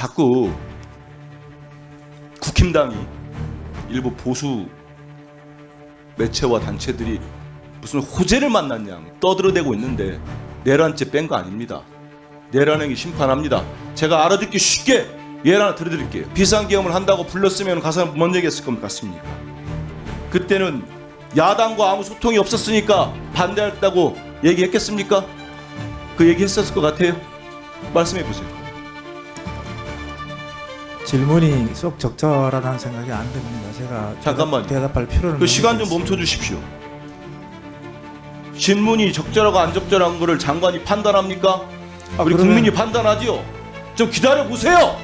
자꾸 국힘당이 일부 보수 매체와 단체들이 무슨 호재를 만났냐 떠들어대고 있는데 내란죄 뺀 거 아닙니다. 내란행위 심판합니다. 제가 알아듣기 쉽게 예를 하나 들어드릴게요. 비상계엄을 한다고 불렀으면 가서 뭔 얘기했을 것 같습니까? 그때는 야당과 아무 소통이 없었으니까 반대했다고 얘기했겠습니까? 그 얘기했었을 것 같아요. 말씀해 보세요. 질문이 쏙 적절하다는 생각이 안 듭니다. 제가 잠깐만요. 대답할 필요는 그 시간 좀 없습니다. 멈춰 주십시오. 질문이 적절하고 안 적절한 거를 장관이 판단합니까? 우리 그러면 국민이 판단하지요. 좀 기다려 보세요.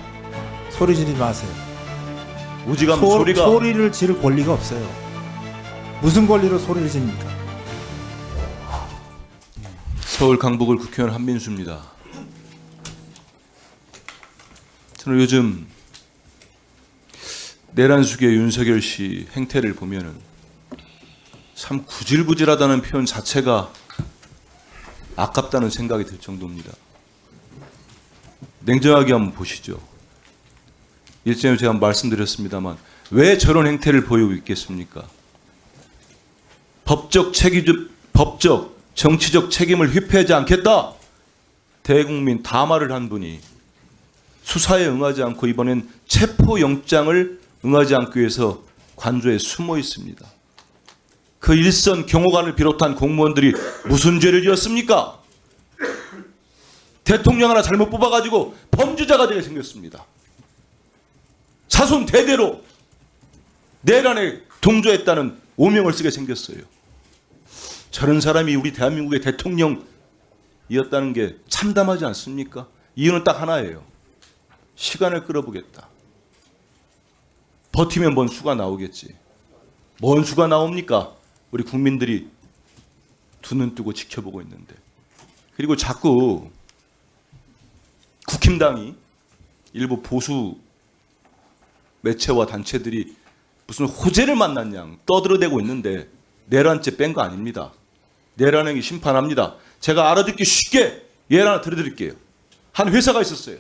소리 지르지 마세요. 오지간 소리가 소리를 지를 권리가 없어요. 무슨 권리로 소리를 지릅니까? 서울 강북을 국회의원 한민수입니다. 저는 요즘 내란 수계의 윤석열 씨 행태를 보면은 참 구질구질하다는 표현 자체가 아깝다는 생각이 들 정도입니다. 냉정하게 한번 보시죠. 일전에 제가 말씀드렸습니다만 왜 저런 행태를 보이고 있겠습니까? 법적, 정치적 책임을 회피하지 않겠다. 대국민 담화를 한 분이 수사에 응하지 않고 이번엔 체포영장을 응하지 않기 위해서 관저에 숨어 있습니다. 그 일선 경호관을 비롯한 공무원들이 무슨 죄를 지었습니까? 대통령 하나 잘못 뽑아가지고 범죄자가 되게 생겼습니다. 자손 대대로 내란에 동조했다는 오명을 쓰게 생겼어요. 저런 사람이 우리 대한민국의 대통령이었다는 게 참담하지 않습니까? 이유는 딱 하나예요. 시간을 끌어보겠다. 버티면 뭔 수가 나오겠지. 뭔 수가 나옵니까? 우리 국민들이 두 눈 뜨고 지켜보고 있는데. 그리고 자꾸 국힘당이 일부 보수 매체와 단체들이 무슨 호재를 만났냐 떠들어대고 있는데 내란죄 뺀 거 아닙니다. 내란행위 심판합니다. 제가 알아듣기 쉽게 예를 하나 들어드릴게요. 한 회사가 있었어요.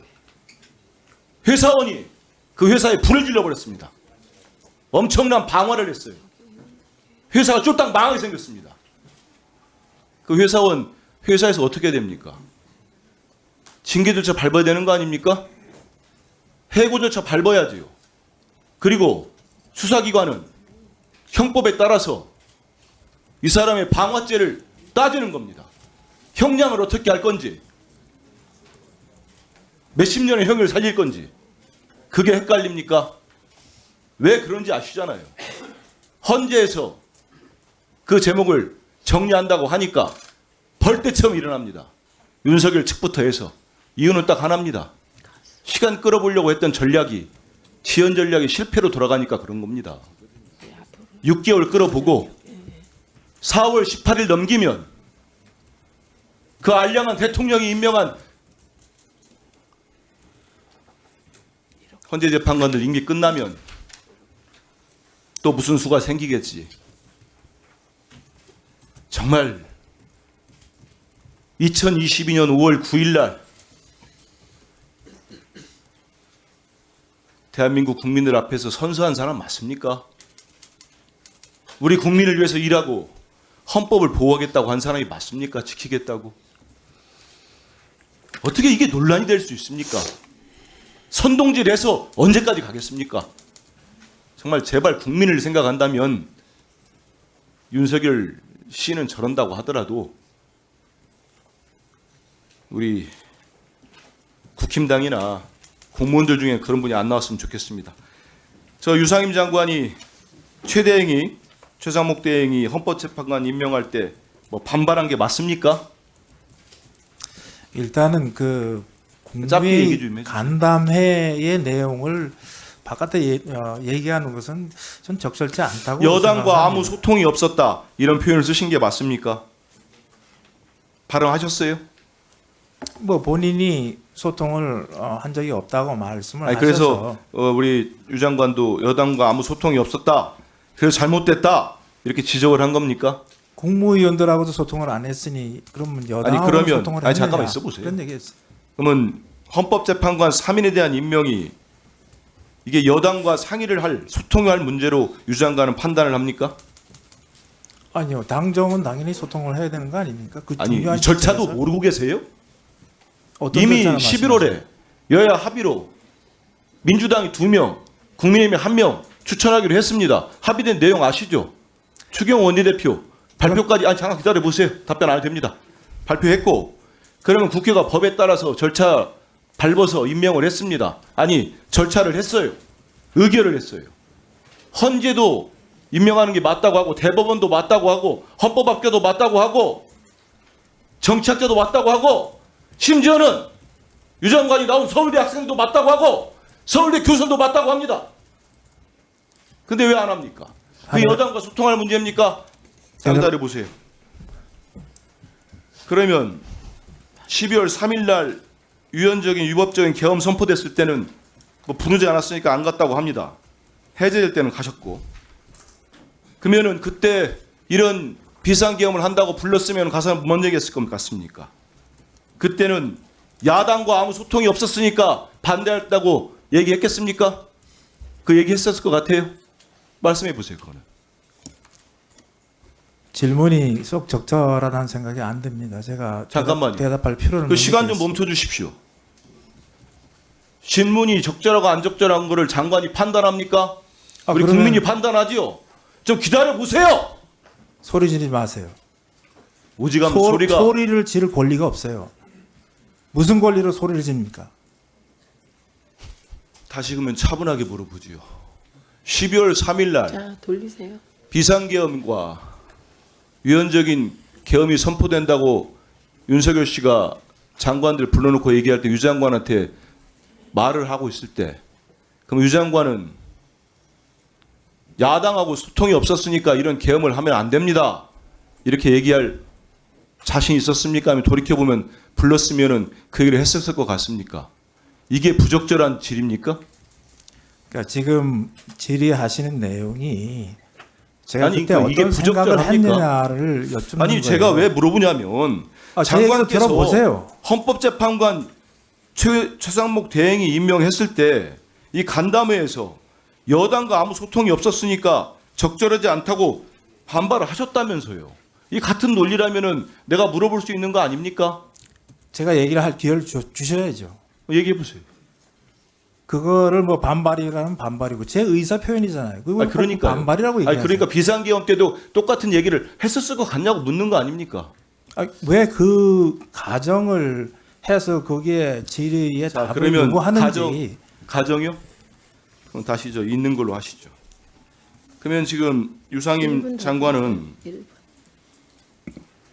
회사원이 그 회사에 불을 질러버렸습니다. 엄청난 방화를 했어요. 회사가 쫄딱 망하게 생겼습니다. 그 회사원 회사에서 어떻게 됩니까? 징계 절차 밟아야 되는 거 아닙니까? 해고 절차 밟아야지요. 그리고 수사기관은 형법에 따라서 이 사람의 방화죄를 따지는 겁니다. 형량을 어떻게 할 건지, 몇십 년의 형을 살릴 건지 그게 헷갈립니까? 왜 그런지 아시잖아요. 헌재에서 그 제목을 정리한다고 하니까 벌떼처럼 일어납니다. 윤석열 측부터 해서. 이유는 딱 하나입니다. 시간 끌어보려고 했던 전략이 지연 전략이 실패로 돌아가니까 그런 겁니다. 6개월 끌어보고 4월 18일 넘기면 그 알량한 대통령이 임명한 헌재 재판관들 임기 끝나면 또 무슨 수가 생기겠지. 정말 2022년 5월 9일 날 대한민국 국민들 앞에서 선서한 사람 맞습니까? 우리 국민을 위해서 일하고 헌법을 보호하겠다고 한 사람이 맞습니까? 지키겠다고? 어떻게 이게 논란이 될 수 있습니까? 선동질해서 언제까지 가겠습니까? 정말 제발 국민을 생각한다면 윤석열 씨는 저런다고 하더라도 우리 국힘당이나 공무원들 중에 그런 분이 안 나왔으면 좋겠습니다. 저 유상임 장관이 최상목 대행이 헌법재판관 임명할 때 뭐 반발한 게 맞습니까? 일단은 그 짧게 얘기 좀 국무회의 해주세요. 간담회의 내용을 바깥에 얘기하는 것은 전 적절치 않다고 여당과 생각합니다. 아무 소통이 없었다 이런 표현을 쓰신 게 맞습니까? 발언하셨어요? 뭐 본인이 소통을 한 적이 없다고 말씀을 아니, 하셔서 그래서 우리 유 장관도 여당과 아무 소통이 없었다. 그래서 잘못됐다. 이렇게 지적을 한 겁니까? 국무위원들하고도 소통을 안 했으니 그러면 여당하고 그러면 소통을 잠깐만 했느냐, 있어 보세요. 그런 얘기했어요. 그러면 헌법재판관 3인에 대한 임명이 이게 여당과 상의를 할 소통을 할 문제로 유 장관은 판단을 합니까? 아니요, 당정은 당연히 소통을 해야 되는 거 아닙니까? 그 아니 중요한 이 절차도 시점에서 모르고 계세요? 어떤 이미 절차를 11월에 여야 합의로 민주당이 2명, 국민의힘이 1명 추천하기로 했습니다. 합의된 내용 아시죠? 추경 원내대표 발표까지 아니 잠깐 기다려 보세요. 답변 안 해도 됩니다. 발표했고 그러면 국회가 법에 따라서 절차 밟아서 임명을 했습니다. 아니 절차를 했어요. 의결을 했어요. 헌재도 임명하는 게 맞다고 하고 대법원도 맞다고 하고 헌법학교도 맞다고 하고 정치학자도 맞다고 하고 심지어는 유 장관이 나온 서울대 학생도 맞다고 하고 서울대 교수도 맞다고 합니다. 근데 왜 안 합니까? 그 아니요. 여당과 소통할 문제입니까? 기다려 보세요. 그러면 12월 3일 날 유연적인 위법적인 계엄 선포됐을 때는 뭐 부르지 않았으니까 안 갔다고 합니다. 해제될 때는 가셨고. 그러면은 그때 이런 비상계엄을 한다고 불렀으면 가서 뭔 얘기했을 것 같습니까? 그때는 야당과 아무 소통이 없었으니까 반대했다고 얘기했겠습니까? 그 얘기했었을 것 같아요. 말씀해 보세요. 그거는. 질문이 쏙 적절하다는 생각이 안 듭니다. 제가 잠깐만요. 대답할 필요는 그 시간 좀 없겠습니다. 멈춰 주십시오. 신문이 적절하고 안 적절한 거를 장관이 판단합니까? 아, 우리 그러면 국민이 판단하지요. 좀 기다려 보세요. 소리 지르지 마세요. 오지랖 소리가 소리를 지를 권리가 없어요. 무슨 권리로 소리를 지릅니까? 다시 그러면 차분하게 물어보지요. 12월 3일 날 자, 돌리세요. 비상계엄과 위헌적인 계엄이 선포된다고 윤석열 씨가 장관들 불러놓고 얘기할 때 유 장관한테 말을 하고 있을 때 그럼 유 장관은 야당하고 소통이 없었으니까 이런 계엄을 하면 안 됩니다. 이렇게 얘기할 자신 있었습니까? 하면 돌이켜보면 불렀으면은 그 얘기를 했었을 것 같습니까? 이게 부적절한 질입니까? 그러니까 지금 질의하시는 내용이 제가 아니, 그때 그러니까 이게 어떤 생각을 부적절합니까? 했느냐를 여쭙는 아니 거예요. 제가 왜 물어보냐면 제 얘기도 장관께서 들어보세요. 헌법재판관 최상목 대행이 임명했을 때 이 간담회에서 여당과 아무 소통이 없었으니까 적절하지 않다고 반발을 하셨다면서요. 이 같은 논리라면은 내가 물어볼 수 있는 거 아닙니까? 제가 얘기를 할 기회를 주셔야죠. 얘기해 보세요. 그거를 뭐 반발이라면 반발이고 제 의사 표현이잖아요. 그걸 그러니까 반발이라고 얘기하세요. 그러니까 비상계엄 때도 똑같은 얘기를 했었을 것 같냐고 묻는 거 아닙니까? 왜 그 가정을 해서 거기에 질의에 자, 답을 그러면 요구하는지 가정이요? 그럼 다시 저 있는 걸로 하시죠. 그러면 지금 유상임 1분 더 장관은 1분.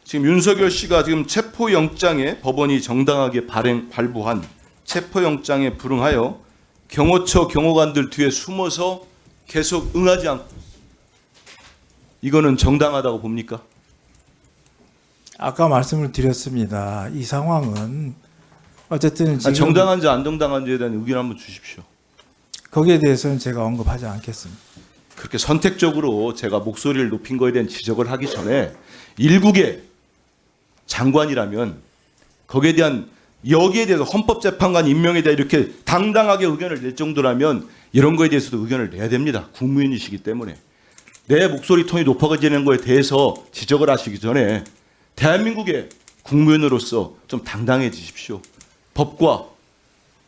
지금 윤석열 씨가 지금 체포영장에 법원이 정당하게 발부한 체포영장에 불응하여 경호처 경호관들 뒤에 숨어서 계속 응하지 않고 이거는 정당하다고 봅니까? 아까 말씀을 드렸습니다. 이 상황은 어쨌든 지금 정당한지 안 정당한지에 대한 의견 한번 주십시오. 거기에 대해서는 제가 언급하지 않겠습니다. 그렇게 선택적으로 제가 목소리를 높인 거에 대한 지적을 하기 전에 일국의 장관이라면 거기에 대한 여기에 대해서 헌법재판관 임명에 대해 이렇게 당당하게 의견을 낼 정도라면 이런 거에 대해서도 의견을 내야 됩니다. 국무위원이시기 때문에. 내 목소리 톤이 높아지는 거에 대해서 지적을 하시기 전에 대한민국의 국무위원으로서 좀 당당해지십시오. 법과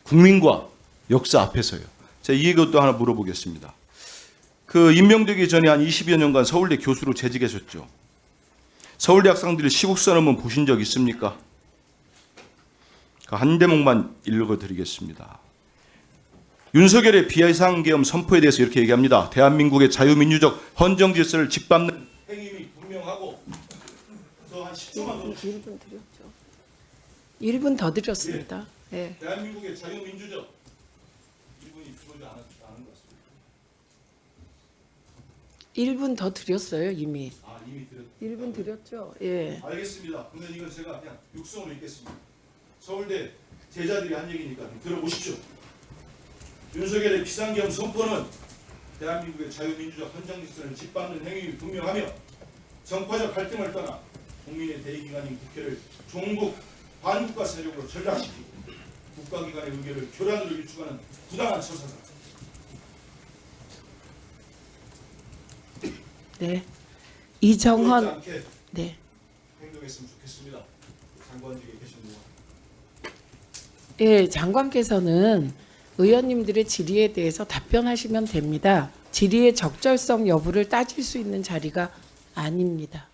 국민과 역사 앞에서요. 제가 이 얘기도 하나 물어보겠습니다. 그 임명되기 전에 한 20여 년간 서울대 교수로 재직하셨죠. 서울대 학생들이 시국선언문 보신 적 있습니까? 그 한 대목만 읽어드리겠습니다. 윤석열의 비상계엄 선포에 대해서 이렇게 얘기합니다. 대한민국의 자유민주적 헌정 질서를 짓밟는 행위 분명하고 한 10초만 더 1분 드렸죠. 1분 더 드렸습니다. 예. 대한민국의 자유민주적 1분이 들어오지 않은 것 같습니다. 1분 더 드렸어요, 이미. 아 이미 드렸. 1분 드렸죠. 예. 알겠습니다. 그러면 이건 제가 그냥 육성으로 읽겠습니다. 서울대 제자들이 한 얘기니까 들어보십시오. 윤석열의 비상계엄 선포는 대한민국의 자유민주적 헌정질서를 짓밟는 행위 분명하며 정파적 갈등을 떠나 국민의 대의기관인 국회를 종북 반국가 세력으로 전락시키고 국가기관의 의견을 교란으로 일축하는 부당한 처사다. 네. 이정헌. 그렇지 않게 네. 행동했으면 좋겠습니다. 장관직에 계신 분은. 예, 장관께서는 의원님들의 질의에 대해서 답변하시면 됩니다. 질의의 적절성 여부를 따질 수 있는 자리가 아닙니다.